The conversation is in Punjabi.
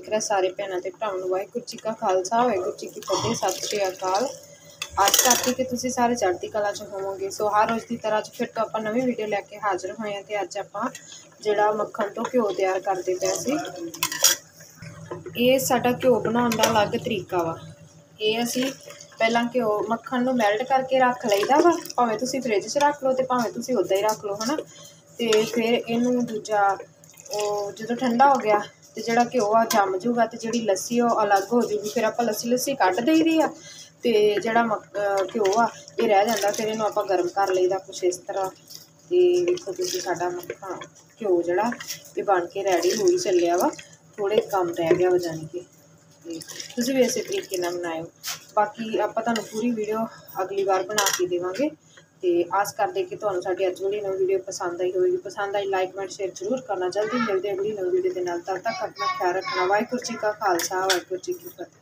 ਦੇਖ ਰਿਹਾ ਸਾਰੇ ਭੈਣਾਂ ਤੇ ਭਰਾਵਾਂ ਨੂੰ ਵਾਹਿਗੁਰੂ ਜੀ ਕਾ ਖਾਲਸਾ ਵਾਹਿਗੁਰੂ ਜੀ ਕੀ ਫਤਿਹ। ਸਤਿ ਸ਼੍ਰੀ ਅਕਾਲ। ਅੱਜ ਕਰਤੀ ਕਿ ਤੁਸੀਂ ਸਾਰੇ ਚੜ੍ਹਦੀ ਕਲਾ 'ਚ ਹੋਵੋਗੇ। ਸੋ ਹਰ ਰੋਜ਼ ਦੀ ਤਰ੍ਹਾਂ 'ਚ ਫਿਰ ਤੋਂ ਆਪਾਂ ਨਵੀਂ ਵੀਡੀਓ ਲੈ ਕੇ ਹਾਜ਼ਰ ਹੋਏ ਹਾਂ। ਤੇ ਅੱਜ ਆਪਾਂ ਜਿਹੜਾ ਮੱਖਣ ਤੋਂ ਘਿਓ ਤਿਆਰ ਕਰਦੇ ਪਏ ਸੀ। ਇਹ ਸਾਡਾ ਘਿਓ ਬਣਾਉਣ ਦਾ ਅਲੱਗ ਤਰੀਕਾ ਵਾ। ਇਹ ਅਸੀਂ ਪਹਿਲਾਂ ਘਿਓ ਮੱਖਣ ਨੂੰ ਮੈਲਟ ਕਰਕੇ ਰੱਖ ਲਈਦਾ ਵਾ, ਭਾਵੇਂ ਤੁਸੀਂ ਫਰਿੱਜ 'ਚ ਰੱਖ ਲਓ ਤੇ ਭਾਵੇਂ ਤੁਸੀਂ ਉੱਦਾਂ ਹੀ ਰੱਖ ਲਓ, ਹੈ ਨਾ। ਤੇ ਫਿਰ ਇਹਨੂੰ ਦੂਜਾ ਉਹ ਜਦੋਂ ਠੰਡਾ ਹੋ ਗਿਆ ਤੇ ਜਿਹੜਾ ਘਿਓ ਆ ਜੰਮ ਜੂਗਾ ਤੇ ਜਿਹੜੀ ਲੱਸੀ ਉਹ ਅਲੱਗ ਹੋ ਜੂਗੀ। ਫਿਰ ਆਪਾਂ ਲੱਸੀ ਕੱਢ ਦੇਈਦੀ ਆ ਤੇ ਜਿਹੜਾ ਘਿਓ ਆ ਇਹ ਰਹਿ ਜਾਂਦਾ। ਫਿਰ ਇਹਨੂੰ ਆਪਾਂ ਗਰਮ ਕਰ ਲਈਦਾ ਕੁਛ ਇਸ ਤਰ੍ਹਾਂ। ਤੇ ਵੇਖੋ ਤੁਸੀਂ ਸਾਡਾ ਮੱਖਣ ਘਿਓ ਜਿਹੜਾ ਇਹ ਬਣ ਕੇ ਰੈਡੀ ਹੋ ਹੀ ਚੱਲਿਆ ਵਾ। ਥੋੜ੍ਹੇ ਕੰਮ ਰਹਿ ਗਿਆ ਵਾ ਜਾਣੀ ਕਿ, ਤੇ ਤੁਸੀਂ ਵੀ ਇਸੇ ਤਰੀਕੇ ਨਾਲ ਬਣਾਇਓ। ਬਾਕੀ ਆਪਾਂ ਤੁਹਾਨੂੰ ਪੂਰੀ ਵੀਡੀਓ ਅਗਲੀ ਵਾਰ ਬਣਾ ਕੇ ਦੇਵਾਂਗੇ। ਤੇ ਆਸ ਕਰਦੇ ਕਿ ਤੁਹਾਨੂੰ ਸਾਡੀ ਅੱਜ ਵਾਲੀ ਨਵੀਂ ਵੀਡੀਓ ਪਸੰਦ ਆਈ ਹੋਵੇਗੀ। ਪਸੰਦ ਆਈ ਲਾਈਕ ਕਮੈਂਟ ਸ਼ੇਅਰ ਜ਼ਰੂਰ ਕਰਨਾ। ਜਲਦੀ ਮਿਲਦੇ ਅਗਲੀ ਨਵੀਂ ਵੀਡੀਓ ਦੇ ਨਾਲ। ਤਦ ਤੱਕ ਆਪਣਾ ਖਿਆਲ ਰੱਖਣਾ। ਵਾਹਿਗੁਰੂ ਜੀ ਕਾ ਖਾਲਸਾ ਵਾਹਿਗੁਰੂ ਜੀ ਕੀ ਫਤਿਹ।